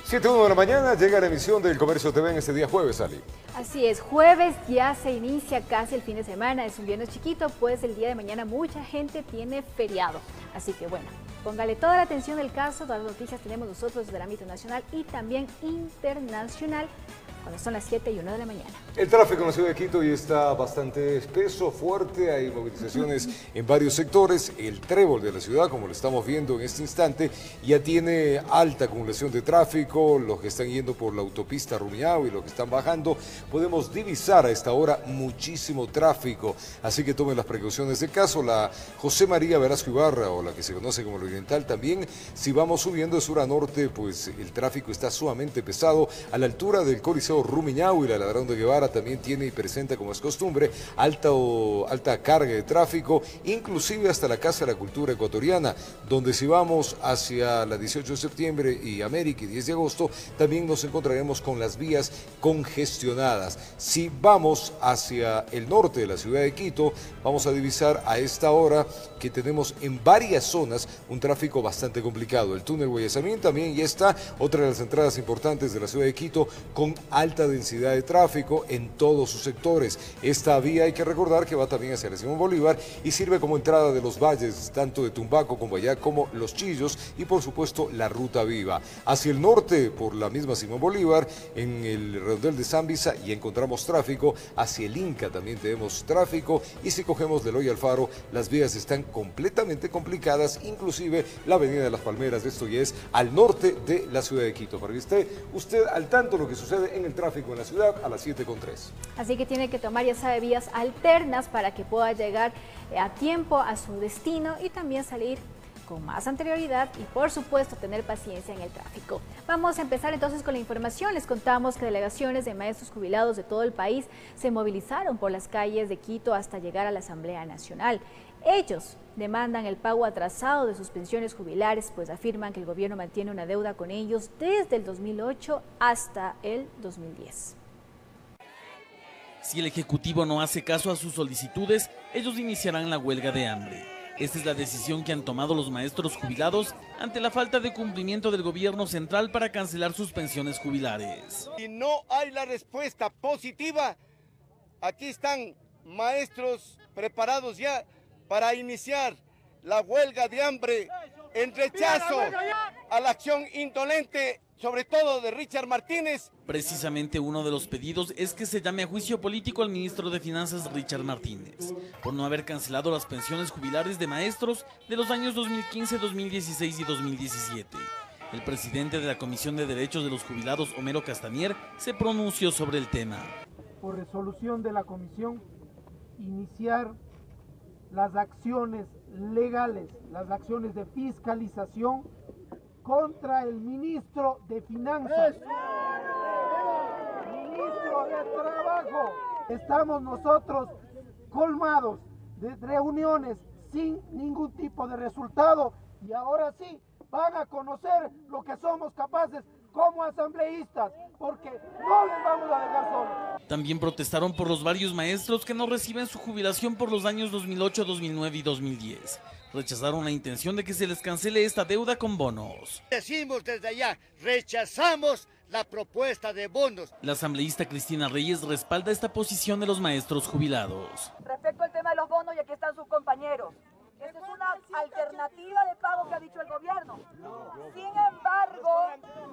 7:01 de la mañana llega la emisión del Comercio TV en este día jueves, Ali. Así es, jueves ya se inicia casi el fin de semana, es un viernes chiquito, pues el día de mañana mucha gente tiene feriado. Así que bueno, póngale toda la atención del caso, todas las noticias tenemos nosotros desde el ámbito nacional y también internacional, cuando son las 7:01 de la mañana. El tráfico en la ciudad de Quito ya está bastante espeso, fuerte, hay movilizaciones en varios sectores. El trébol de la ciudad, como lo estamos viendo en este instante, ya tiene alta acumulación de tráfico. Los que están yendo por la autopista Rumiñahui y los que están bajando, podemos divisar a esta hora muchísimo tráfico. Así que tomen las precauciones del caso. La José María Velasco Ibarra, o la que se conoce como la Oriental, también, si vamos subiendo de sur a norte, pues el tráfico está sumamente pesado. A la altura del Coliseo Rumiñahui, la Ladrón de Guevara también tiene y presenta, como es costumbre, alta carga de tráfico, inclusive hasta la Casa de la Cultura Ecuatoriana, donde si vamos hacia la 18 de septiembre y América y 10 de agosto, también nos encontraremos con las vías congestionadas. Si vamos hacia el norte de la ciudad de Quito, vamos a divisar a esta hora que tenemos en varias zonas un tráfico bastante complicado. El túnel Guayasamín también ya está, otra de las entradas importantes de la ciudad de Quito, con alta densidad de tráfico en todos sus sectores. Esta vía hay que recordar que va también hacia la Simón Bolívar y sirve como entrada de los valles, tanto de Tumbaco, Cumbayá, como Los Chillos y por supuesto la Ruta Viva. Hacia el norte, por la misma Simón Bolívar, en el redondel de Zambisa ya encontramos tráfico, hacia el Inca también tenemos tráfico y si cogemos del Hoy Alfaro, las vías están completamente complicadas, inclusive la Avenida de las Palmeras, esto ya es al norte de la ciudad de Quito, para que esté usted al tanto de lo que sucede en el tráfico en la ciudad a las 7:03. Así que tiene que tomar, ya sabe, vías alternas para que pueda llegar a tiempo a su destino y también salir con más anterioridad y por supuesto tener paciencia en el tráfico. Vamos a empezar entonces con la información. Les contamos que delegaciones de maestros jubilados de todo el país se movilizaron por las calles de Quito hasta llegar a la Asamblea Nacional. Ellos demandan el pago atrasado de sus pensiones jubilares, pues afirman que el gobierno mantiene una deuda con ellos desde el 2008 hasta el 2010. Si el Ejecutivo no hace caso a sus solicitudes, ellos iniciarán la huelga de hambre. Esta es la decisión que han tomado los maestros jubilados ante la falta de cumplimiento del gobierno central para cancelar sus pensiones jubilares. Si no hay la respuesta positiva, aquí están maestros preparados ya para iniciar la huelga de hambre en rechazo a la acción indolente, sobre todo de Richard Martínez. Precisamente uno de los pedidos es que se llame a juicio político al ministro de Finanzas Richard Martínez por no haber cancelado las pensiones jubilares de maestros de los años 2015, 2016 y 2017. El presidente de la Comisión de Derechos de los Jubilados, Homero Castañer, se pronunció sobre el tema. Por resolución de la comisión, iniciar las acciones legales, las acciones de fiscalización contra el ministro de Finanzas, ministro de Trabajo. Estamos nosotros colmados de reuniones sin ningún tipo de resultado y ahora sí van a conocer lo que somos capaces como asambleístas, porque no les vamos a dejar solos. También protestaron por los varios maestros que no reciben su jubilación por los años 2008, 2009 y 2010. Rechazaron la intención de que se les cancele esta deuda con bonos. Decimos desde allá, rechazamos la propuesta de bonos. La asambleísta Cristina Reyes respalda esta posición de los maestros jubilados. Respecto al tema de los bonos, y aquí están sus compañeros, esta es una alternativa de pago que ha dicho el gobierno. Sin embargo,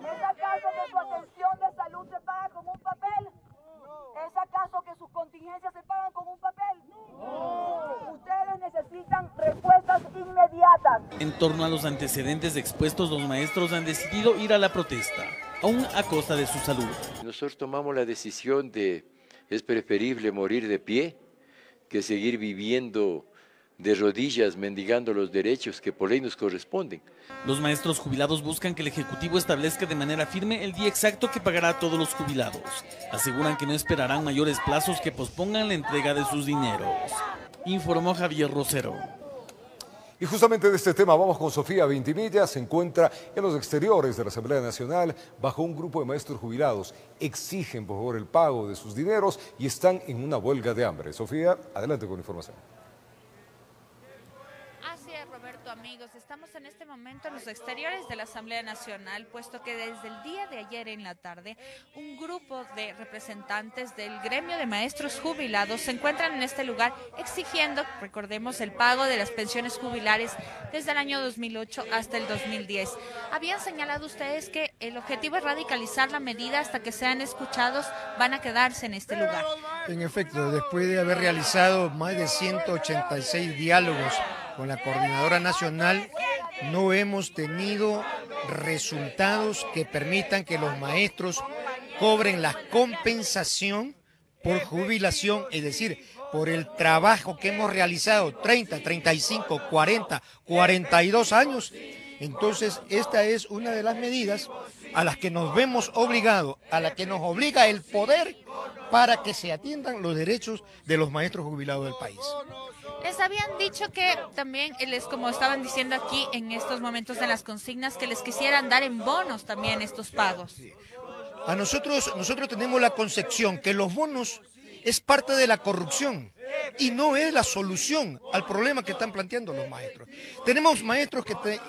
¿es acaso que su atención de salud se paga con un papel? ¿Es acaso que sus contingencias se pagan con un papel? Ustedes necesitan respuestas inmediatas. En torno a los antecedentes expuestos, los maestros han decidido ir a la protesta, aún a costa de su salud. Nosotros tomamos la decisión de es preferible morir de pie que seguir viviendo de rodillas mendigando los derechos que por ley nos corresponden. Los maestros jubilados buscan que el Ejecutivo establezca de manera firme el día exacto que pagará a todos los jubilados. Aseguran que no esperarán mayores plazos que pospongan la entrega de sus dineros. Informó Javier Rosero. Y justamente de este tema vamos con Sofía Vintimilla. Se encuentra en los exteriores de la Asamblea Nacional bajo un grupo de maestros jubilados. Exigen por favor el pago de sus dineros y están en una huelga de hambre. Sofía, adelante con información. Así es, Roberto, amigos, estamos en este momento en los exteriores de la Asamblea Nacional, puesto que desde el día de ayer en la tarde, un grupo de representantes del gremio de maestros jubilados se encuentran en este lugar exigiendo, recordemos, el pago de las pensiones jubilares desde el año 2008 hasta el 2010. Habían señalado ustedes que el objetivo es radicalizar la medida hasta que sean escuchados, van a quedarse en este lugar. En efecto, después de haber realizado más de 186 diálogos con la Coordinadora Nacional, no hemos tenido resultados que permitan que los maestros cobren la compensación por jubilación, es decir, por el trabajo que hemos realizado 30, 35, 40, 42 años. Entonces, esta es una de las medidas a las que nos vemos obligados, a la que nos obliga el poder para que se atiendan los derechos de los maestros jubilados del país. Les habían dicho que también, como estaban diciendo aquí en estos momentos de las consignas, que les quisieran dar en bonos también estos pagos. A nosotros tenemos la concepción que los bonos es parte de la corrupción y no es la solución al problema que están planteando los maestros. Tenemos maestros que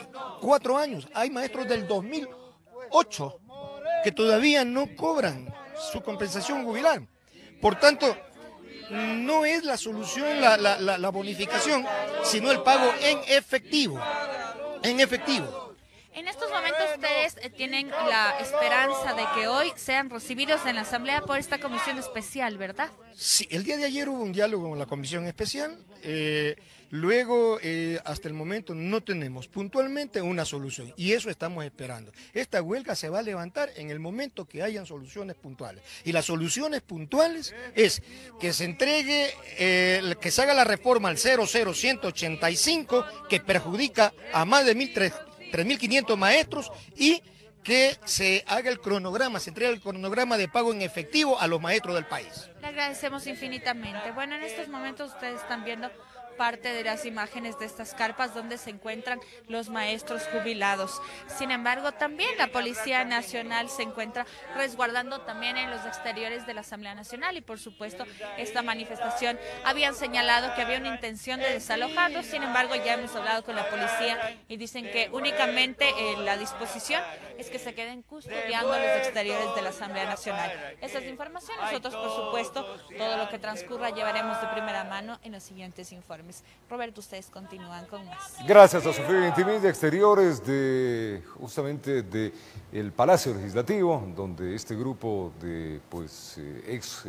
4 años, hay maestros del 2008 que todavía no cobran su compensación jubilar. Por tanto, no es la solución la bonificación, sino el pago en efectivo. En efectivo. En estos momentos ustedes tienen la esperanza de que hoy sean recibidos en la Asamblea por esta comisión especial, ¿verdad? Sí, el día de ayer hubo un diálogo con la comisión especial. Luego, hasta el momento, no tenemos puntualmente una solución y eso estamos esperando. Esta huelga se va a levantar en el momento que hayan soluciones puntuales. Y las soluciones puntuales es que se entregue, que se haga la reforma al 00185 que perjudica a más de 3.500 maestros y que se haga el cronograma, se entregue el cronograma de pago en efectivo a los maestros del país. Le agradecemos infinitamente. Bueno, en estos momentos ustedes están viendo parte de las imágenes de estas carpas donde se encuentran los maestros jubilados. Sin embargo, también la Policía Nacional se encuentra resguardando también en los exteriores de la Asamblea Nacional y por supuesto esta manifestación habían señalado que había una intención de desalojarlos, sin embargo ya hemos hablado con la policía y dicen que únicamente la disposición es que se queden custodiando los exteriores de la Asamblea Nacional. Esa es la información, nosotros por supuesto todo lo que transcurra llevaremos de primera mano en los siguientes informes. Roberto, ustedes continúan con más. Gracias a Sofía Ventimiglia, exteriores justamente del Palacio Legislativo, donde este grupo de ex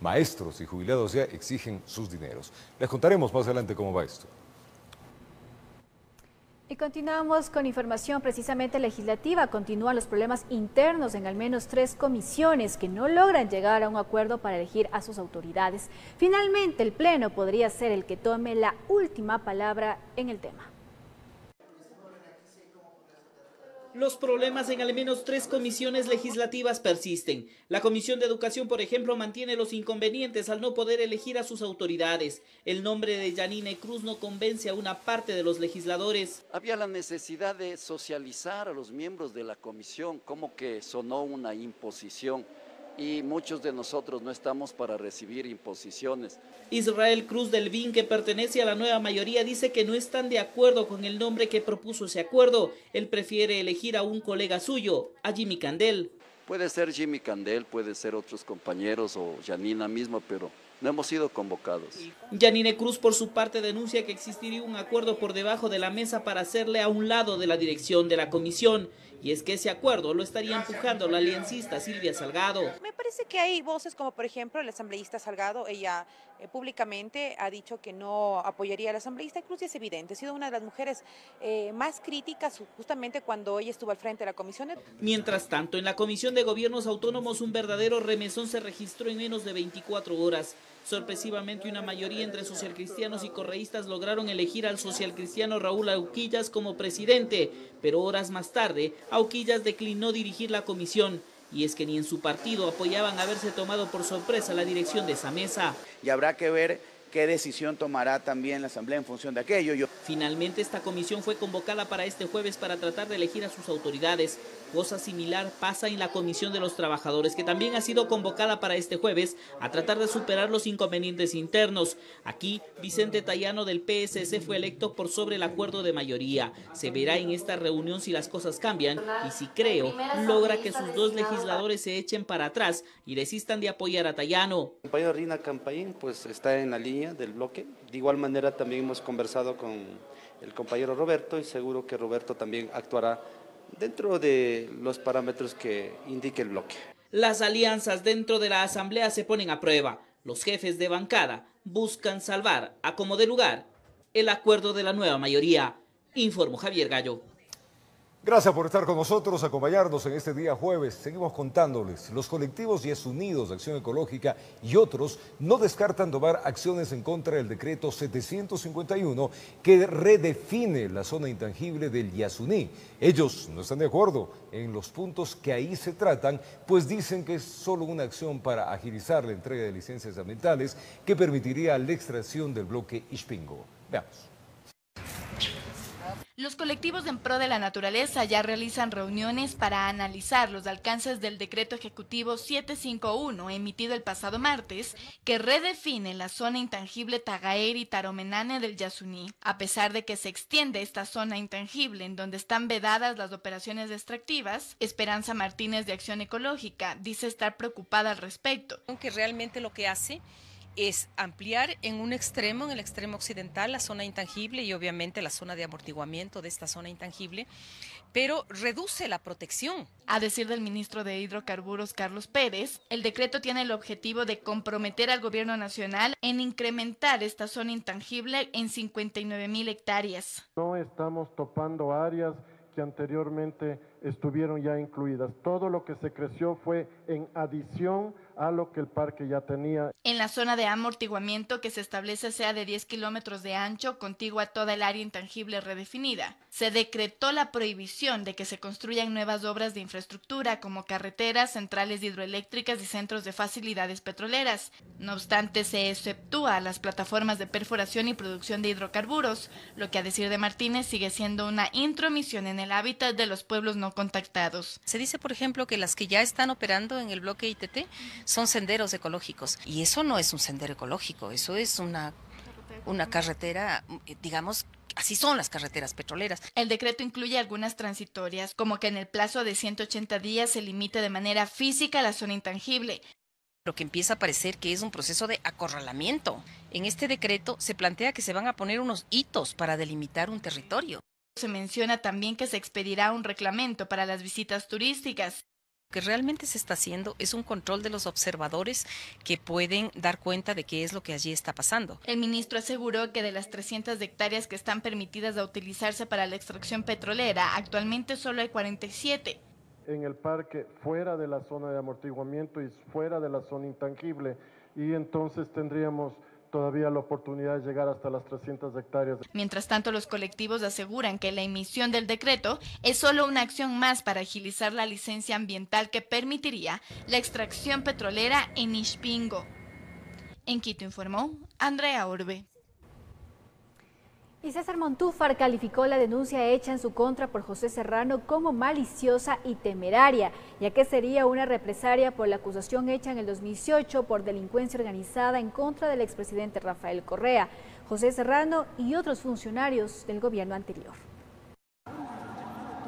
maestros y jubilados ya exigen sus dineros. Les contaremos más adelante cómo va esto. Y continuamos con información precisamente legislativa. Continúan los problemas internos en al menos 3 comisiones que no logran llegar a un acuerdo para elegir a sus autoridades. Finalmente, el Pleno podría ser el que tome la última palabra en el tema. Los problemas en al menos 3 comisiones legislativas persisten. La Comisión de Educación, por ejemplo, mantiene los inconvenientes al no poder elegir a sus autoridades. El nombre de Yanine Cruz no convence a una parte de los legisladores. Había la necesidad de socializar a los miembros de la comisión, como que sonó una imposición. Y muchos de nosotros no estamos para recibir imposiciones. Israel Cruz del BIN, que pertenece a la nueva mayoría, dice que no están de acuerdo con el nombre que propuso ese acuerdo. Él prefiere elegir a un colega suyo, a Jimmy Candel. Puede ser Jimmy Candel, puede ser otros compañeros o Yanina misma, pero no hemos sido convocados. Yanine Cruz, por su parte, denuncia que existiría un acuerdo por debajo de la mesa para hacerle a un lado de la dirección de la comisión. Y es que ese acuerdo lo estaría empujando la aliancista Silvia Salgado. Me parece que hay voces como por ejemplo la asambleísta Salgado, ella públicamente ha dicho que no apoyaría a la asambleísta Cruz y es evidente, ha sido una de las mujeres más críticas justamente cuando ella estuvo al frente de la comisión. Mientras tanto, en la Comisión de Gobiernos Autónomos un verdadero remesón se registró en menos de 24 horas. Sorpresivamente, una mayoría entre socialcristianos y correístas lograron elegir al socialcristiano Raúl Auquillas como presidente, pero horas más tarde, Auquillas declinó dirigir la comisión. Y es que ni en su partido apoyaban haberse tomado por sorpresa la dirección de esa mesa. Y habrá que ver qué decisión tomará también la Asamblea en función de aquello. Finalmente, esta comisión fue convocada para este jueves para tratar de elegir a sus autoridades. Cosa similar pasa en la Comisión de los Trabajadores, que también ha sido convocada para este jueves a tratar de superar los inconvenientes internos. Aquí, Vicente Tayano del PSC fue electo por sobre el acuerdo de mayoría. Se verá en esta reunión si las cosas cambian y si Creo logra que sus dos legisladores se echen para atrás y desistan de apoyar a Tayano. El compañero Rina Campaín pues está en la línea del bloque. De igual manera también hemos conversado con el compañero Roberto y seguro que Roberto también actuará dentro de los parámetros que indique el bloque. Las alianzas dentro de la Asamblea se ponen a prueba. Los jefes de bancada buscan salvar, a como de lugar, el acuerdo de la nueva mayoría. Informó Javier Gallo. Gracias por estar con nosotros, acompañarnos en este día jueves. Seguimos contándoles. Los colectivos Yes Unidos de Acción Ecológica y otros no descartan tomar acciones en contra del decreto 751 que redefine la zona intangible del Yasuní. Ellos no están de acuerdo en los puntos que ahí se tratan, pues dicen que es solo una acción para agilizar la entrega de licencias ambientales que permitiría la extracción del bloque Ispingo. Veamos. Los colectivos en pro de la naturaleza ya realizan reuniones para analizar los alcances del decreto ejecutivo 751 emitido el pasado martes que redefine la zona intangible Tagaer y Taromenane del Yasuní. A pesar de que se extiende esta zona intangible en donde están vedadas las operaciones extractivas, Esperanza Martínez de Acción Ecológica dice estar preocupada al respecto. Que realmente lo que hace es ampliar en un extremo, en el extremo occidental, la zona intangible y obviamente la zona de amortiguamiento de esta zona intangible, pero reduce la protección. A decir del ministro de Hidrocarburos, Carlos Pérez, el decreto tiene el objetivo de comprometer al gobierno nacional en incrementar esta zona intangible en 59.000 hectáreas. No estamos topando áreas que anteriormente estuvieron ya incluidas. Todo lo que se creció fue en adición a lo que el parque ya tenía. En la zona de amortiguamiento que se establece sea de 10 kilómetros de ancho, contigua a toda el área intangible redefinida, se decretó la prohibición de que se construyan nuevas obras de infraestructura como carreteras, centrales hidroeléctricas y centros de facilidades petroleras. No obstante, se exceptúa a las plataformas de perforación y producción de hidrocarburos, lo que a decir de Martínez sigue siendo una intromisión en el hábitat de los pueblos no contactados. Se dice, por ejemplo, que las que ya están operando en el bloque ITT son senderos ecológicos y eso no es un sendero ecológico, eso es una carretera, digamos, así son las carreteras petroleras. El decreto incluye algunas transitorias, como que en el plazo de 180 días se limite de manera física la zona intangible. Lo que empieza a parecer que es un proceso de acorralamiento. En este decreto se plantea que se van a poner unos hitos para delimitar un territorio. Se menciona también que se expedirá un reglamento para las visitas turísticas. Lo que realmente se está haciendo es un control de los observadores que pueden dar cuenta de qué es lo que allí está pasando. El ministro aseguró que de las 300 hectáreas que están permitidas de utilizarse para la extracción petrolera, actualmente solo hay 47. En el parque, fuera de la zona de amortiguamiento y fuera de la zona intangible, y entonces tendríamos todavía la oportunidad de llegar hasta las 300 hectáreas. Mientras tanto, los colectivos aseguran que la emisión del decreto es solo una acción más para agilizar la licencia ambiental que permitiría la extracción petrolera en Ispingo. En Quito informó Andrea Orbe. Y César Montúfar calificó la denuncia hecha en su contra por José Serrano como maliciosa y temeraria, ya que sería una represalia por la acusación hecha en el 2018 por delincuencia organizada en contra del expresidente Rafael Correa, José Serrano y otros funcionarios del gobierno anterior.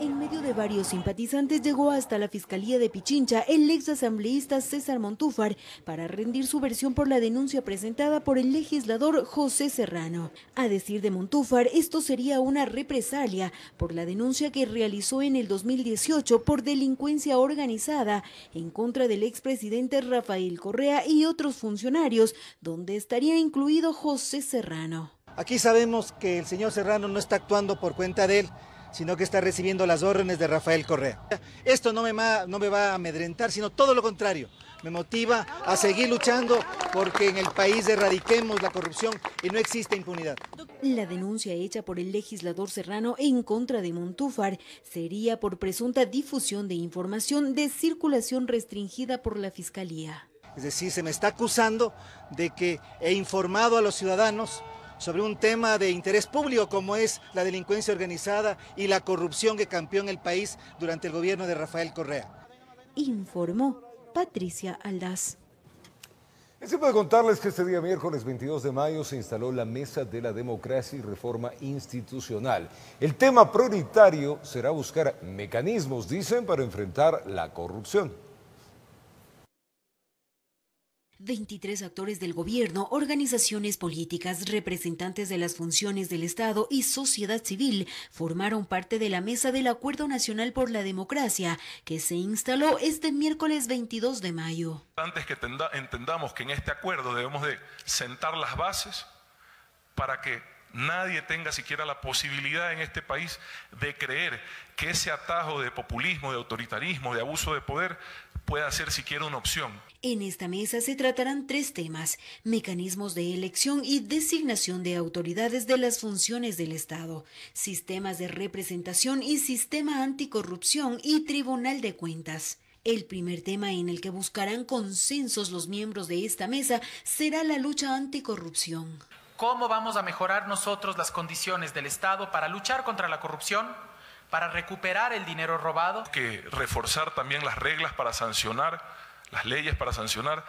En medio de varios simpatizantes llegó hasta la Fiscalía de Pichincha el exasambleísta César Montúfar para rendir su versión por la denuncia presentada por el legislador José Serrano. A decir de Montúfar, esto sería una represalia por la denuncia que realizó en el 2018 por delincuencia organizada en contra del expresidente Rafael Correa y otros funcionarios, donde estaría incluido José Serrano. Aquí sabemos que el señor Serrano no está actuando por cuenta de él, sino que está recibiendo las órdenes de Rafael Correa. Esto no me va a amedrentar, sino todo lo contrario. Me motiva a seguir luchando porque en el país erradiquemos la corrupción y no existe impunidad. La denuncia hecha por el legislador Serrano en contra de Montúfar sería por presunta difusión de información de circulación restringida por la Fiscalía. Es decir, se me está acusando de que he informado a los ciudadanos sobre un tema de interés público como es la delincuencia organizada y la corrupción que campeó en el país durante el gobierno de Rafael Correa. Informó Patricia Aldaz. Es tiempo de contarles que este día miércoles 22 de mayo se instaló la Mesa de la Democracia y Reforma Institucional. El tema prioritario será buscar mecanismos, dicen, para enfrentar la corrupción. 23 actores del gobierno, organizaciones políticas, representantes de las funciones del Estado y sociedad civil formaron parte de la Mesa del Acuerdo Nacional por la Democracia, que se instaló este miércoles 22 de mayo. Antes que entendamos que en este acuerdo debemos de sentar las bases para que nadie tenga siquiera la posibilidad en este país de creer que ese atajo de populismo, de autoritarismo, de abuso de poder pueda ser siquiera una opción. En esta mesa se tratarán 3 temas: mecanismos de elección y designación de autoridades de las funciones del Estado, sistemas de representación y sistema anticorrupción y tribunal de cuentas. El primer tema en el que buscarán consensos los miembros de esta mesa será la lucha anticorrupción. ¿Cómo vamos a mejorar nosotros las condiciones del Estado para luchar contra la corrupción, para recuperar el dinero robado? Que reforzar también las reglas para sancionar, las leyes para sancionar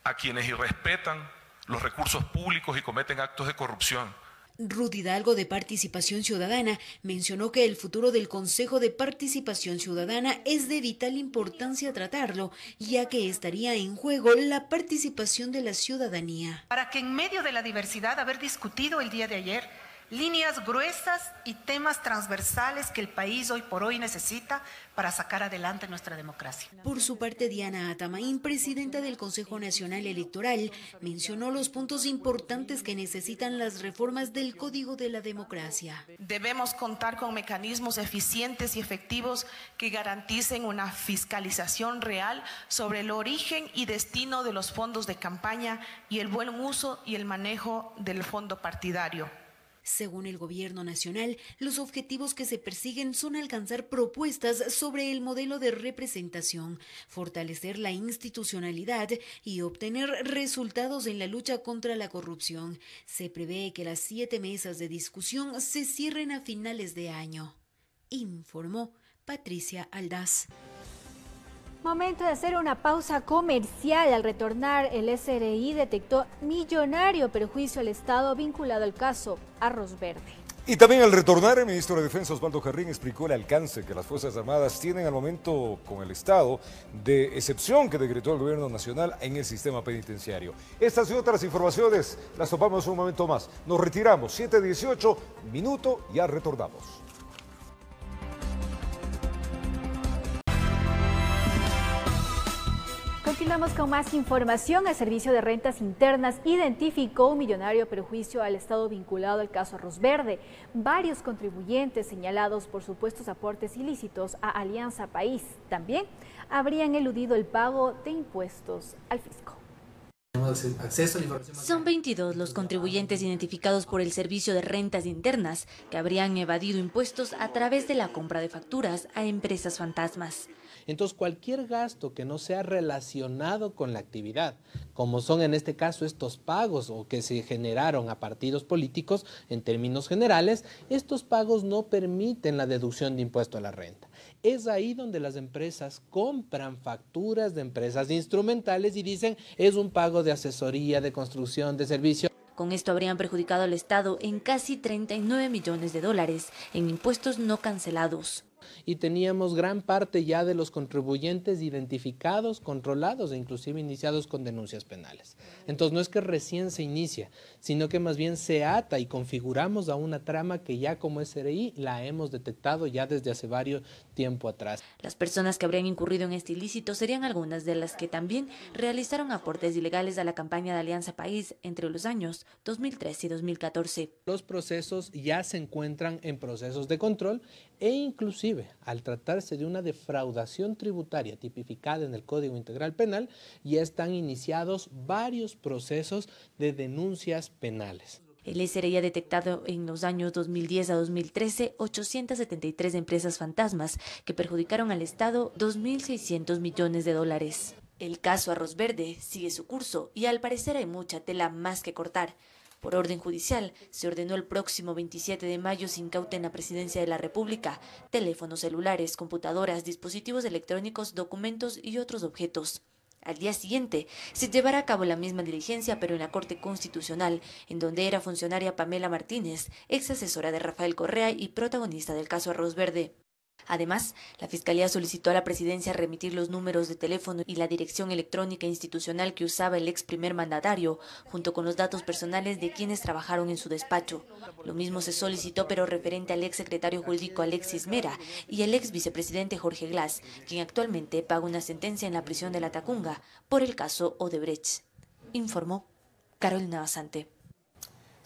a quienes irrespetan los recursos públicos y cometen actos de corrupción. Ruth Hidalgo, de Participación Ciudadana, mencionó que el futuro del Consejo de Participación Ciudadana es de vital importancia tratarlo, ya que estaría en juego la participación de la ciudadanía. Para que en medio de la diversidad, haber discutido el día de ayer líneas gruesas y temas transversales que el país hoy por hoy necesita para sacar adelante nuestra democracia. Por su parte, Diana Atamaín, presidenta del Consejo Nacional Electoral, mencionó los puntos importantes que necesitan las reformas del Código de la Democracia. Debemos contar con mecanismos eficientes y efectivos que garanticen una fiscalización real sobre el origen y destino de los fondos de campaña y el buen uso y el manejo del fondo partidario. Según el gobierno nacional, los objetivos que se persiguen son alcanzar propuestas sobre el modelo de representación, fortalecer la institucionalidad y obtener resultados en la lucha contra la corrupción. Se prevé que las 7 mesas de discusión se cierren a finales de año. Informó Patricia Aldaz. Momento de hacer una pausa comercial. Al retornar, el SRI detectó millonario perjuicio al Estado vinculado al caso Arroz Verde. Y también al retornar, el ministro de Defensa Osvaldo Jarrín explicó el alcance que las Fuerzas Armadas tienen al momento con el estado de excepción que decretó el gobierno nacional en el sistema penitenciario. Estas y otras informaciones las topamos un momento más. Nos retiramos, 7:18, minuto, ya retornamos. Continuamos con más información. El Servicio de Rentas Internas identificó un millonario perjuicio al Estado vinculado al caso Arroz Verde. Varios contribuyentes señalados por supuestos aportes ilícitos a Alianza País también habrían eludido el pago de impuestos al fisco. Son 22 los contribuyentes identificados por el Servicio de Rentas Internas que habrían evadido impuestos a través de la compra de facturas a empresas fantasmas. Entonces, cualquier gasto que no sea relacionado con la actividad, como son en este caso estos pagos o que se generaron a partidos políticos en términos generales, estos pagos no permiten la deducción de impuesto a la renta. Es ahí donde las empresas compran facturas de empresas instrumentales y dicen es un pago de asesoría, de construcción, de servicio. Con esto habrían perjudicado al Estado en casi 39 millones de dólares en impuestos no cancelados. Y teníamos gran parte ya de los contribuyentes identificados, controlados e inclusive iniciados con denuncias penales. Entonces no es que recién se inicia, sino que más bien se ata y configuramos a una trama que ya como SRI la hemos detectado ya desde hace varios tiempo atrás. Las personas que habrían incurrido en este ilícito serían algunas de las que también realizaron aportes ilegales a la campaña de Alianza País entre los años 2013 y 2014. Los procesos ya se encuentran en procesos de control e inclusive al tratarse de una defraudación tributaria tipificada en el Código Integral Penal, ya están iniciados varios procesos de denuncias penales. El SRI ha detectado en los años 2010 a 2013 873 empresas fantasmas que perjudicaron al Estado 2.600 millones de dólares. El caso Arroz Verde sigue su curso y al parecer hay mucha tela más que cortar. Por orden judicial, se ordenó el próximo 27 de mayo se incauten en la Presidencia de la República teléfonos celulares, computadoras, dispositivos electrónicos, documentos y otros objetos. Al día siguiente, se llevará a cabo la misma diligencia, pero en la Corte Constitucional, en donde era funcionaria Pamela Martínez, ex asesora de Rafael Correa y protagonista del caso Arroz Verde. Además, la Fiscalía solicitó a la Presidencia remitir los números de teléfono y la dirección electrónica institucional que usaba el ex primer mandatario, junto con los datos personales de quienes trabajaron en su despacho. Lo mismo se solicitó, pero referente al ex secretario jurídico Alexis Mera y el ex vicepresidente Jorge Glass, quien actualmente paga una sentencia en la prisión de La Tacunga por el caso Odebrecht. Informó Carolina Basante.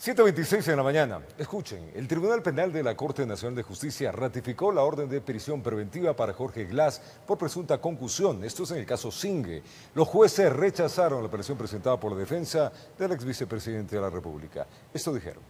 7:26 de la mañana. Escuchen, el Tribunal Penal de la Corte Nacional de Justicia ratificó la orden de prisión preventiva para Jorge Glass por presunta concusión. Esto es en el caso Singue. Los jueces rechazaron la apelación presentada por la defensa del ex vicepresidente de la República. Esto dijeron.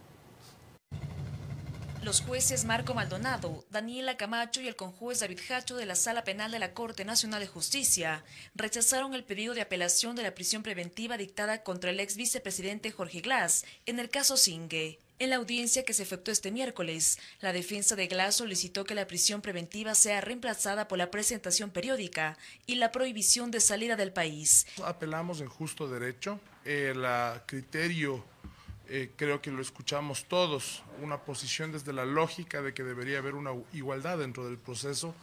Los jueces Marco Maldonado, Daniela Camacho y el conjuez David Hacho de la Sala Penal de la Corte Nacional de Justicia rechazaron el pedido de apelación de la prisión preventiva dictada contra el ex vicepresidente Jorge Glass en el caso Singue. En la audiencia que se efectuó este miércoles, la defensa de Glass solicitó que la prisión preventiva sea reemplazada por la presentación periódica y la prohibición de salida del país. Apelamos en justo derecho, el criterio creo que lo escuchamos todos, una posición desde la lógica de que debería haber una igualdad dentro del proceso,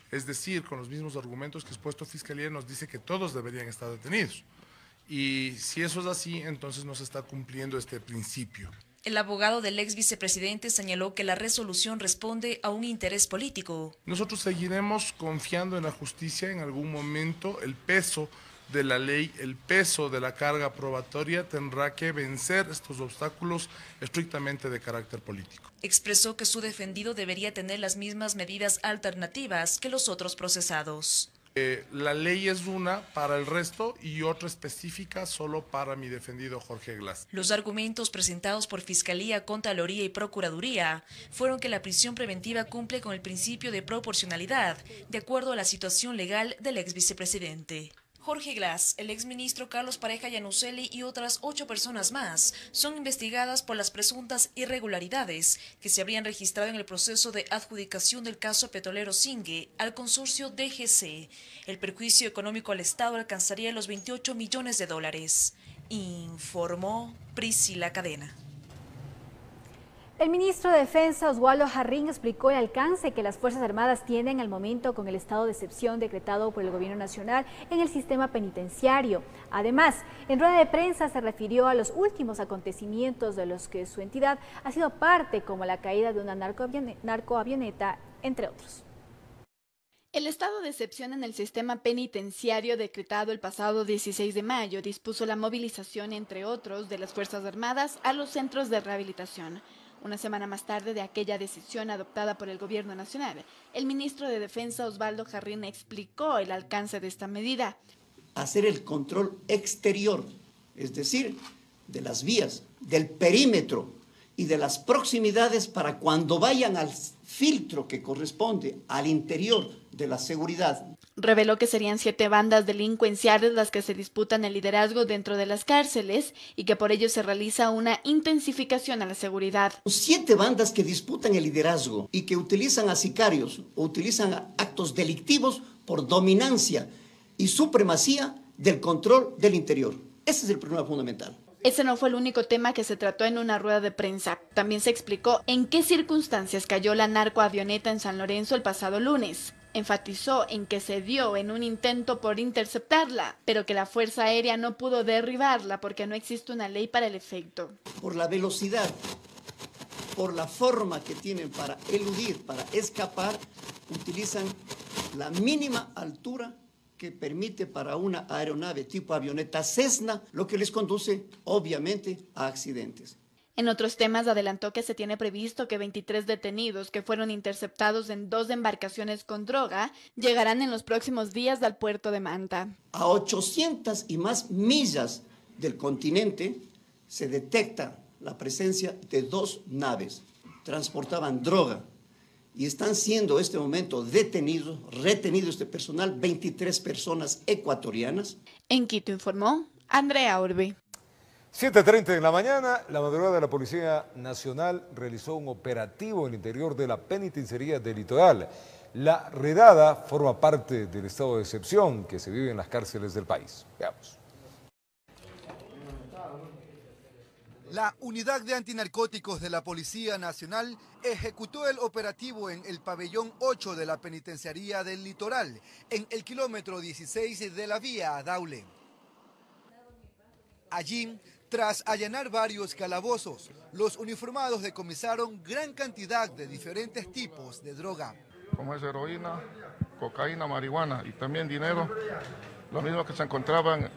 es decir, con los mismos argumentos que ha expuesto Fiscalía nos dice que todos deberían estar detenidos. Y si eso es así, entonces no se está cumpliendo este principio. El abogado del ex vicepresidente señaló que la resolución responde a un interés político. Nosotros seguiremos confiando en la justicia. En algún momento el peso de la ley, el peso de la carga probatoria tendrá que vencer estos obstáculos estrictamente de carácter político. Expresó que su defendido debería tener las mismas medidas alternativas que los otros procesados. La ley es una para el resto y otra específica solo para mi defendido Jorge Glass. Los argumentos presentados por Fiscalía, Contraloría y Procuraduría fueron que la prisión preventiva cumple con el principio de proporcionalidad, de acuerdo a la situación legal del ex vicepresidente. Jorge Glass, el exministro Carlos Pareja Yanuseli y otras 8 personas más son investigadas por las presuntas irregularidades que se habrían registrado en el proceso de adjudicación del caso petrolero Singue al consorcio DGC. El perjuicio económico al Estado alcanzaría los $28 millones. Informó Priscila Cadena. El ministro de Defensa, Oswaldo Jarrín, explicó el alcance que las Fuerzas Armadas tienen al momento con el estado de excepción decretado por el Gobierno Nacional en el sistema penitenciario. Además, en rueda de prensa se refirió a los últimos acontecimientos de los que su entidad ha sido parte, como la caída de una narcoavioneta, entre otros. El estado de excepción en el sistema penitenciario decretado el pasado 16 de mayo dispuso la movilización, entre otros, de las Fuerzas Armadas a los centros de rehabilitación. Una semana más tarde de aquella decisión adoptada por el Gobierno Nacional, el ministro de Defensa, Oswaldo Jarrín, explicó el alcance de esta medida. Hacer el control exterior, es decir, de las vías, del perímetro y de las proximidades para cuando vayan al filtro que corresponde al interior de la seguridad. Reveló que serían 7 bandas delincuenciales las que se disputan el liderazgo dentro de las cárceles y que por ello se realiza una intensificación a la seguridad. 7 bandas que disputan el liderazgo y que utilizan a sicarios o utilizan actos delictivos por dominancia y supremacía del control del interior. Ese es el problema fundamental. Ese no fue el único tema que se trató en una rueda de prensa. También se explicó en qué circunstancias cayó la narcoavioneta en San Lorenzo el pasado lunes. Enfatizó en que se dio en un intento por interceptarla, pero que la Fuerza Aérea no pudo derribarla porque no existe una ley para el efecto. Por la velocidad, por la forma que tienen para eludir, para escapar, utilizan la mínima altura que permite para una aeronave tipo avioneta Cessna, lo que les conduce, obviamente, a accidentes. En otros temas adelantó que se tiene previsto que 23 detenidos que fueron interceptados en 2 embarcaciones con droga llegarán en los próximos días al puerto de Manta. A 800 y más millas del continente se detecta la presencia de 2 naves. Transportaban droga y están siendo en este momento retenido este personal, 23 personas ecuatorianas. En Quito informó Andrea Orbe. 7:30 de la mañana, la madrugada, la Policía Nacional realizó un operativo en el interior de la penitenciaría del Litoral. La redada forma parte del estado de excepción que se vive en las cárceles del país. Veamos. La Unidad de Antinarcóticos de la Policía Nacional ejecutó el operativo en el pabellón 8 de la penitenciaría del Litoral, en el kilómetro 16 de la vía a Daule. Allí, tras allanar varios calabozos, los uniformados decomisaron gran cantidad de diferentes tipos de droga. Como es heroína, cocaína, marihuana y también dinero, lo mismo que se encontraban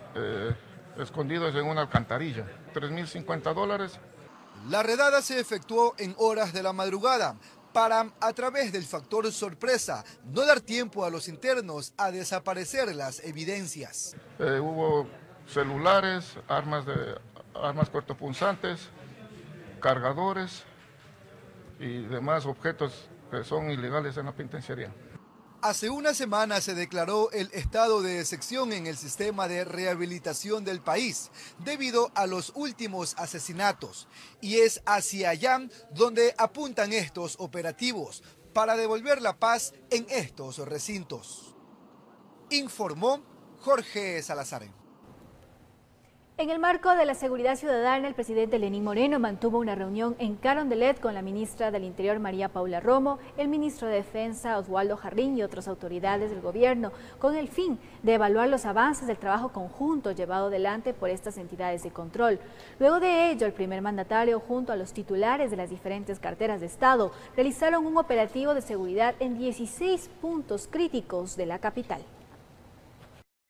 escondidos en una alcantarilla, $3.050. La redada se efectuó en horas de la madrugada para, a través del factor sorpresa, no dar tiempo a los internos a desaparecer las evidencias. Hubo celulares, armas cortopunzantes, cargadores y demás objetos que son ilegales en la penitenciaría. Hace una semana se declaró el estado de excepción en el sistema de rehabilitación del país debido a los últimos asesinatos, y es hacia allá donde apuntan estos operativos para devolver la paz en estos recintos. Informó Jorge Salazar. En el marco de la seguridad ciudadana, el presidente Lenín Moreno mantuvo una reunión en Carondelet con la ministra del Interior María Paula Romo, el ministro de Defensa Oswaldo Jarrín y otras autoridades del gobierno, con el fin de evaluar los avances del trabajo conjunto llevado adelante por estas entidades de control. Luego de ello, el primer mandatario, junto a los titulares de las diferentes carteras de Estado, realizaron un operativo de seguridad en 16 puntos críticos de la capital.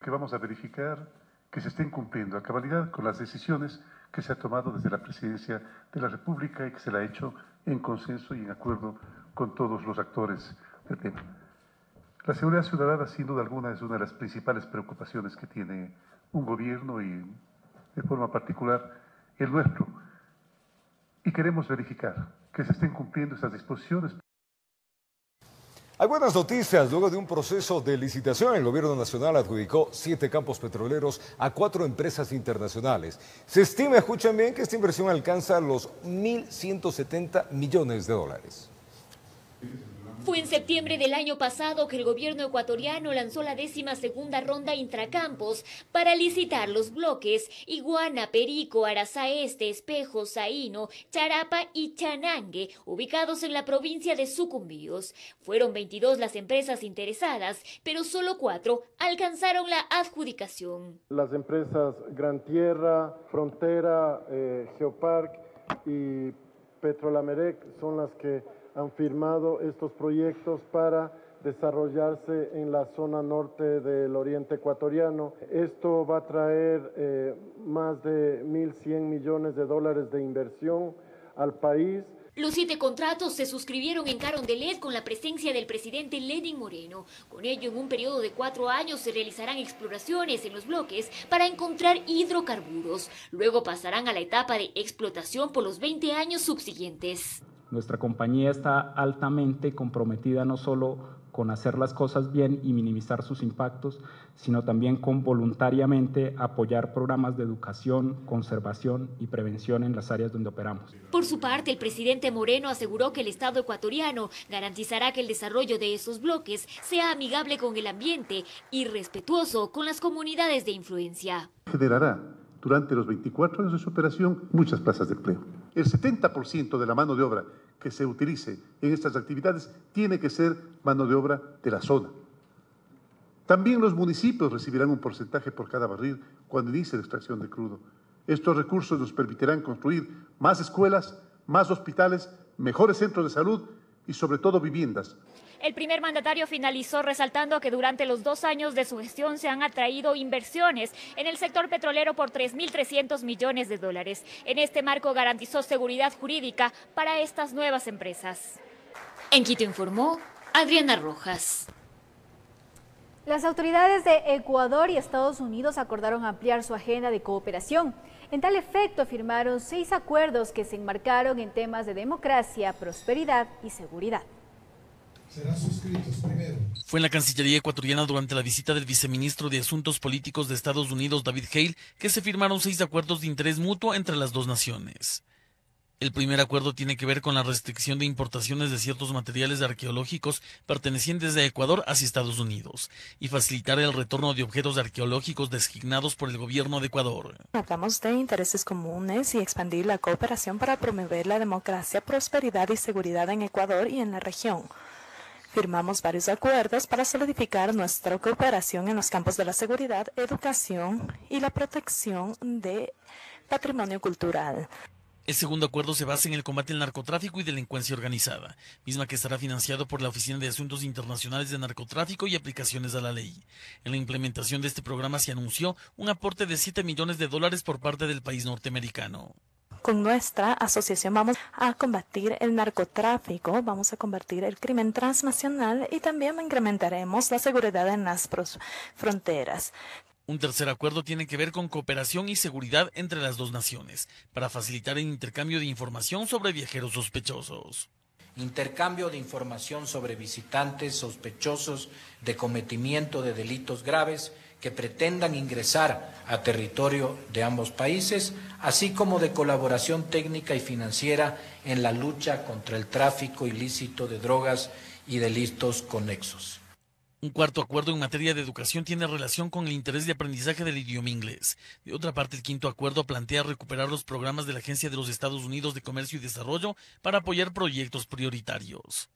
Que vamos a verificar que se estén cumpliendo a cabalidad con las decisiones que se ha tomado desde la Presidencia de la República y que se la ha hecho en consenso y en acuerdo con todos los actores del tema. La seguridad ciudadana, sin duda alguna, es una de las principales preocupaciones que tiene un gobierno y, de forma particular, el nuestro. Y queremos verificar que se estén cumpliendo estas disposiciones. Hay buenas noticias. Luego de un proceso de licitación, el gobierno nacional adjudicó 7 campos petroleros a 4 empresas internacionales. Se estima, escuchen bien, que esta inversión alcanza los $1.170 millones. Fue en septiembre del año pasado que el gobierno ecuatoriano lanzó la 12ª ronda intracampos para licitar los bloques Iguana, Perico, Arazá Este, Espejo, Zaino, Charapa y Chanangue, ubicados en la provincia de Sucumbíos. Fueron 22 las empresas interesadas, pero solo 4 alcanzaron la adjudicación. Las empresas Gran Tierra, Frontera, Geopark y Petrolamerec son las que han firmado estos proyectos para desarrollarse en la zona norte del oriente ecuatoriano. Esto va a traer más de $1.100 millones de inversión al país. Los 7 contratos se suscribieron en Carondelet con la presencia del presidente Lenín Moreno. Con ello, en un periodo de 4 años se realizarán exploraciones en los bloques para encontrar hidrocarburos. Luego pasarán a la etapa de explotación por los 20 años subsiguientes. Nuestra compañía está altamente comprometida no solo con hacer las cosas bien y minimizar sus impactos, sino también con voluntariamente apoyar programas de educación, conservación y prevención en las áreas donde operamos. Por su parte, el presidente Moreno aseguró que el Estado ecuatoriano garantizará que el desarrollo de esos bloques sea amigable con el ambiente y respetuoso con las comunidades de influencia. Generará durante los 24 años de su operación muchas plazas de empleo. El 70% de la mano de obra que se utilice en estas actividades tiene que ser mano de obra de la zona. También los municipios recibirán un porcentaje por cada barril cuando inicie la extracción de crudo. Estos recursos nos permitirán construir más escuelas, más hospitales, mejores centros de salud y sobre todo viviendas. El primer mandatario finalizó resaltando que durante los 2 años de su gestión se han atraído inversiones en el sector petrolero por $3.300 millones. En este marco garantizó seguridad jurídica para estas nuevas empresas. En Quito informó Adriana Rojas. Las autoridades de Ecuador y Estados Unidos acordaron ampliar su agenda de cooperación. En tal efecto, firmaron 6 acuerdos que se enmarcaron en temas de democracia, prosperidad y seguridad. serán suscritos primero. Fue en la Cancillería ecuatoriana durante la visita del viceministro de Asuntos Políticos de Estados Unidos, David Hale, que se firmaron 6 acuerdos de interés mutuo entre las dos naciones. El primer acuerdo tiene que ver con la restricción de importaciones de ciertos materiales arqueológicos pertenecientes de Ecuador hacia Estados Unidos y facilitar el retorno de objetos arqueológicos designados por el gobierno de Ecuador. Hablamos de intereses comunes y expandir la cooperación para promover la democracia, prosperidad y seguridad en Ecuador y en la región. Firmamos varios acuerdos para solidificar nuestra cooperación en los campos de la seguridad, educación y la protección de patrimonio cultural. El segundo acuerdo se basa en el combate al narcotráfico y delincuencia organizada, misma que estará financiado por la Oficina de Asuntos Internacionales de Narcotráfico y Aplicaciones a la Ley. En la implementación de este programa se anunció un aporte de $7 millones por parte del país norteamericano. Con nuestra asociación vamos a combatir el narcotráfico, vamos a combatir el crimen transnacional y también incrementaremos la seguridad en las fronteras. Un tercer acuerdo tiene que ver con cooperación y seguridad entre las dos naciones, para facilitar el intercambio de información sobre viajeros sospechosos. Intercambio de información sobre visitantes sospechosos de cometimiento de delitos graves que pretendan ingresar a territorio de ambos países, así como de colaboración técnica y financiera en la lucha contra el tráfico ilícito de drogas y delitos conexos. Un cuarto acuerdo en materia de educación tiene relación con el interés de aprendizaje del idioma inglés. De otra parte, el quinto acuerdo plantea recuperar los programas de la Agencia de los Estados Unidos de Comercio y Desarrollo para apoyar proyectos prioritarios.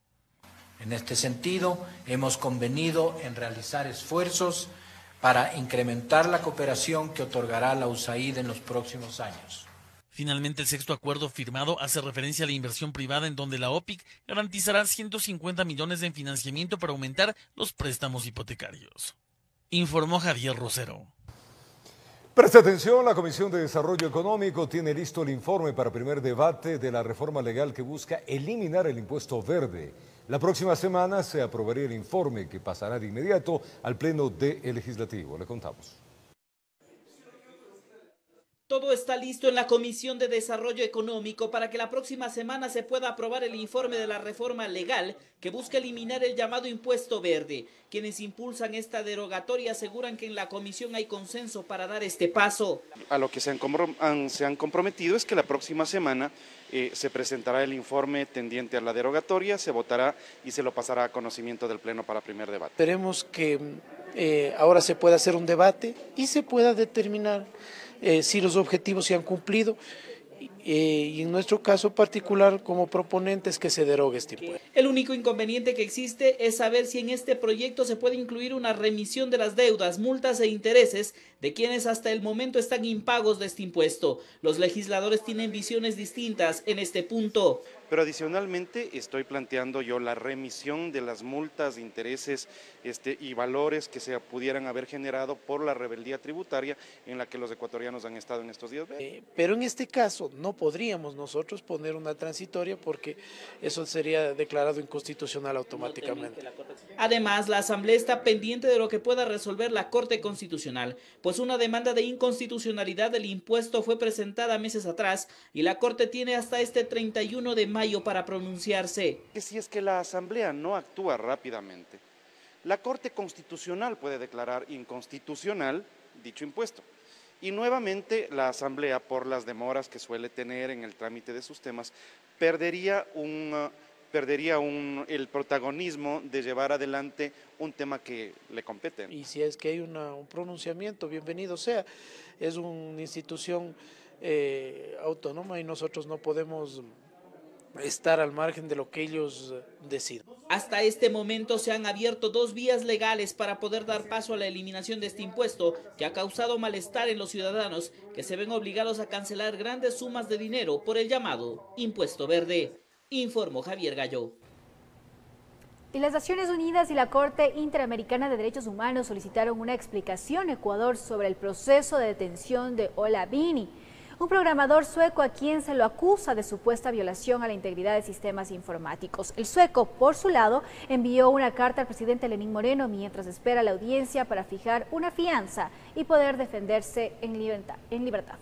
En este sentido, hemos convenido en realizar esfuerzos para incrementar la cooperación que otorgará la USAID en los próximos años. Finalmente, el sexto acuerdo firmado hace referencia a la inversión privada, en donde la OPIC garantizará 150 millones en financiamiento para aumentar los préstamos hipotecarios. Informó Javier Rosero. Presta atención, la Comisión de Desarrollo Económico tiene listo el informe para primer debate de la reforma legal que busca eliminar el impuesto verde. La próxima semana se aprobaría el informe que pasará de inmediato al Pleno del Legislativo. Le contamos. Todo está listo en la Comisión de Desarrollo Económico para que la próxima semana se pueda aprobar el informe de la reforma legal que busca eliminar el llamado impuesto verde. Quienes impulsan esta derogatoria aseguran que en la comisión hay consenso para dar este paso. A lo que se han comprometido es que la próxima semana se presentará el informe tendiente a la derogatoria, se votará y se lo pasará a conocimiento del Pleno para primer debate. Esperemos que ahora se pueda hacer un debate y se pueda determinar si los objetivos se han cumplido y en nuestro caso particular como proponentes que se derogue este impuesto. El único inconveniente que existe es saber si en este proyecto se puede incluir una remisión de las deudas, multas e intereses de quienes hasta el momento están impagos de este impuesto. Los legisladores tienen visiones distintas en este punto. Pero adicionalmente estoy planteando yo la remisión de las multas, intereses y valores que se pudieran haber generado por la rebeldía tributaria en la que los ecuatorianos han estado en estos días. Pero en este caso no podríamos nosotros poner una transitoria porque eso sería declarado inconstitucional automáticamente. Además, la Asamblea está pendiente de lo que pueda resolver la Corte Constitucional, pues una demanda de inconstitucionalidad del impuesto fue presentada meses atrás y la Corte tiene hasta este 31 de mayo para pronunciarse. Si es que la Asamblea no actúa rápidamente, la Corte Constitucional puede declarar inconstitucional dicho impuesto. Y nuevamente la Asamblea, por las demoras que suele tener en el trámite de sus temas, perdería el protagonismo de llevar adelante un tema que le compete. Y si es que hay un pronunciamiento, bienvenido sea, es una institución autónoma y nosotros no podemos estar al margen de lo que ellos decidan. Hasta este momento se han abierto 2 vías legales para poder dar paso a la eliminación de este impuesto que ha causado malestar en los ciudadanos que se ven obligados a cancelar grandes sumas de dinero por el llamado impuesto verde. Informó Javier Gallo. Y las Naciones Unidas y la Corte Interamericana de Derechos Humanos solicitaron una explicación a Ecuador sobre el proceso de detención de Ola Bini, un programador sueco a quien se lo acusa de supuesta violación a la integridad de sistemas informáticos. El sueco, por su lado, envió una carta al presidente Lenín Moreno mientras espera la audiencia para fijar una fianza y poder defenderse en libertad.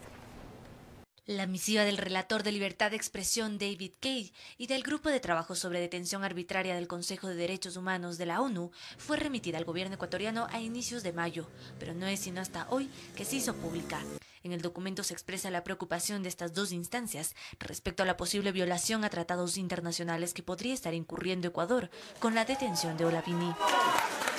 La misiva del relator de libertad de expresión David Cade y del Grupo de Trabajo sobre Detención Arbitraria del Consejo de Derechos Humanos de la ONU fue remitida al gobierno ecuatoriano a inicios de mayo, pero no es sino hasta hoy que se hizo pública. En el documento se expresa la preocupación de estas dos instancias respecto a la posible violación a tratados internacionales que podría estar incurriendo Ecuador con la detención de Olavini.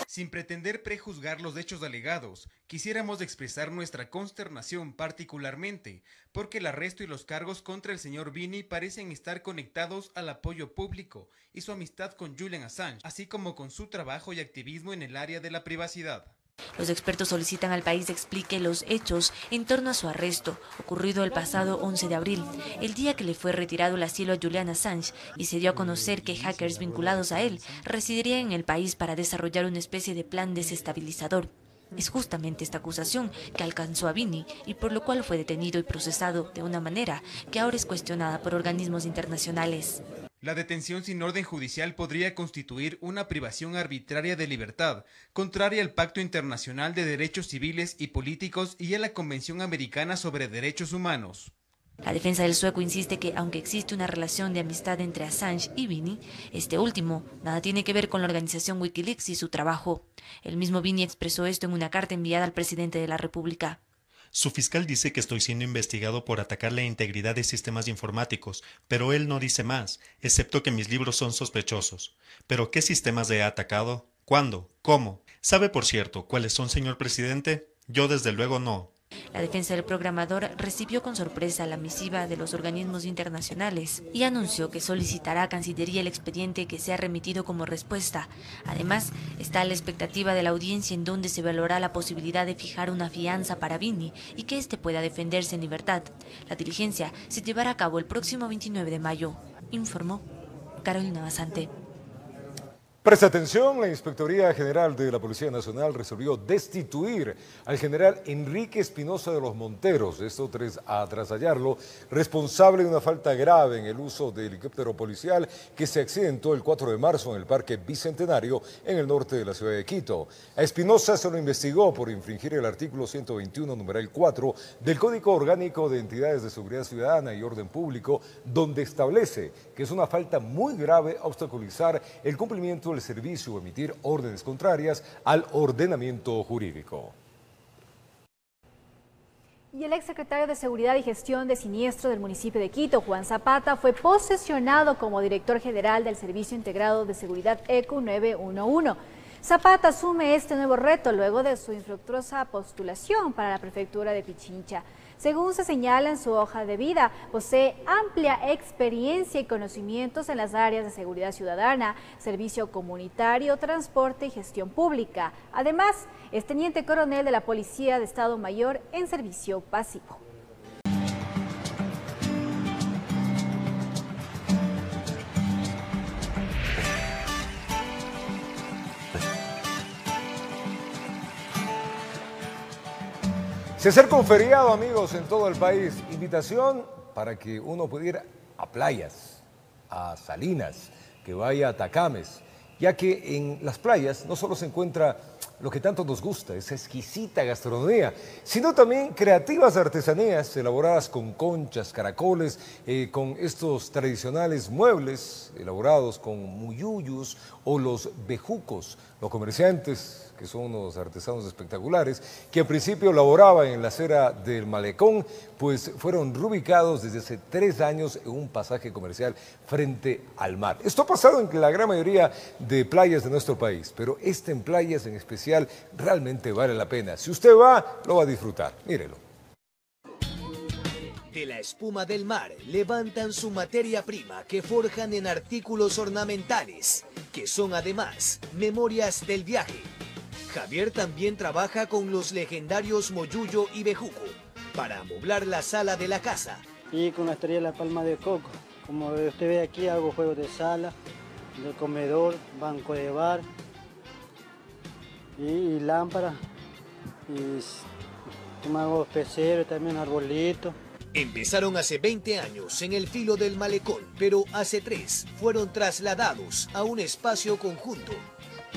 Sin pretender prejuzgar los hechos alegados, quisiéramos expresar nuestra consternación particularmente porque el arresto y los cargos contra el señor Vini parecen estar conectados al apoyo público y su amistad con Julian Assange, así como con su trabajo y activismo en el área de la privacidad. Los expertos solicitan al país explique los hechos en torno a su arresto, ocurrido el pasado 11 de abril, el día que le fue retirado el asilo a Julian Assange y se dio a conocer que hackers vinculados a él residirían en el país para desarrollar una especie de plan desestabilizador. Es justamente esta acusación que alcanzó a Vini y por lo cual fue detenido y procesado de una manera que ahora es cuestionada por organismos internacionales. La detención sin orden judicial podría constituir una privación arbitraria de libertad, contraria al Pacto Internacional de Derechos Civiles y Políticos y a la Convención Americana sobre Derechos Humanos. La defensa del sueco insiste que, aunque existe una relación de amistad entre Assange y Vini, este último nada tiene que ver con la organización Wikileaks y su trabajo. El mismo Vini expresó esto en una carta enviada al presidente de la República. Su fiscal dice que estoy siendo investigado por atacar la integridad de sistemas informáticos, pero él no dice más, excepto que mis libros son sospechosos. ¿Pero qué sistemas he atacado? ¿Cuándo? ¿Cómo? ¿Sabe, por cierto, cuáles son, señor presidente? Yo desde luego no. La defensa del programador recibió con sorpresa la misiva de los organismos internacionales y anunció que solicitará a Cancillería el expediente que sea remitido como respuesta. Además, está a la expectativa de la audiencia en donde se valorará la posibilidad de fijar una fianza para Vini y que éste pueda defenderse en libertad. La diligencia se llevará a cabo el próximo 29 de mayo, informó Carolina Basante. Presta atención, la Inspectoría General de la Policía Nacional resolvió destituir al general Enrique Espinosa de los Monteros, esto tras hallarlo responsable de una falta grave en el uso de helicóptero policial que se accidentó el 4 de marzo en el Parque Bicentenario en el norte de la ciudad de Quito. A Espinosa se lo investigó por infringir el artículo 121, numeral 4 del Código Orgánico de Entidades de Seguridad Ciudadana y Orden Público, donde establece que es una falta muy grave obstaculizar el cumplimiento del servicio o emitir órdenes contrarias al ordenamiento jurídico. Y el exsecretario de Seguridad y Gestión de Siniestro del municipio de Quito, Juan Zapata, fue posesionado como director general del Servicio Integrado de Seguridad ECU 911. Zapata asume este nuevo reto luego de su infructuosa postulación para la prefectura de Pichincha. Según se señala en su hoja de vida, posee amplia experiencia y conocimientos en las áreas de seguridad ciudadana, servicio comunitario, transporte y gestión pública. Además, es teniente coronel de la Policía de Estado Mayor en servicio pasivo. Se acerca un feriado, amigos, en todo el país. Invitación para que uno pueda ir a playas, a Salinas, que vaya a Tacames, ya que en las playas no solo se encuentra lo que tanto nos gusta, esa exquisita gastronomía, sino también creativas artesanías elaboradas con conchas, caracoles, con estos tradicionales muebles elaborados con muyuyus o los bejucos. Los comerciantes, que son unos artesanos espectaculares, que al principio laboraban en la acera del Malecón, pues fueron reubicados desde hace 3 años en un pasaje comercial frente al mar. Esto ha pasado en la gran mayoría de playas de nuestro país, pero esta en playas en especial realmente vale la pena. Si usted va, lo va a disfrutar. Mírelo. De la espuma del mar levantan su materia prima que forjan en artículos ornamentales, que son además memorias del viaje. Javier también trabaja con los legendarios moyuyo y bejuco para amoblar la sala de la casa. Y con la estrella de la palma de coco. Como usted ve aquí, hago juegos de sala, de comedor, banco de bar y lámpara. Y hago pecero, también arbolito. Empezaron hace 20 años en el filo del Malecón, pero hace 3 fueron trasladados a un espacio conjunto.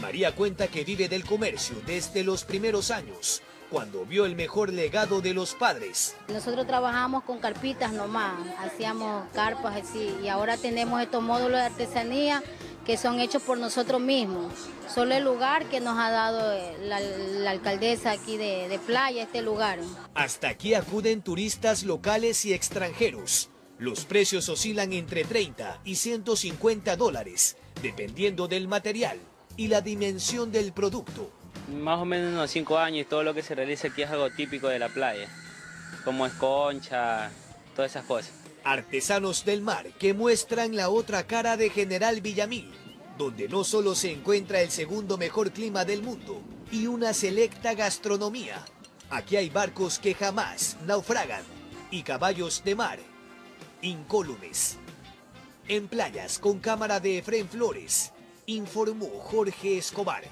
María cuenta que vive del comercio desde los primeros años, cuando vio el mejor legado de los padres. Nosotros trabajamos con carpitas nomás, hacíamos carpas así, y ahora tenemos estos módulos de artesanía que son hechos por nosotros mismos. Solo el lugar que nos ha dado la alcaldesa aquí de Playa, este lugar. Hasta aquí acuden turistas locales y extranjeros. Los precios oscilan entre 30 y 150 dólares, dependiendo del material y la dimensión del producto. Más o menos unos 5 años y todo lo que se realiza aquí es algo típico de la playa, como es concha, todas esas cosas. Artesanos del mar que muestran la otra cara de General Villamil, donde no solo se encuentra el segundo mejor clima del mundo y una selecta gastronomía. Aquí hay barcos que jamás naufragan y caballos de mar incólumes. En Playas, con cámara de Efrén Flores, informó Jorge Escobar.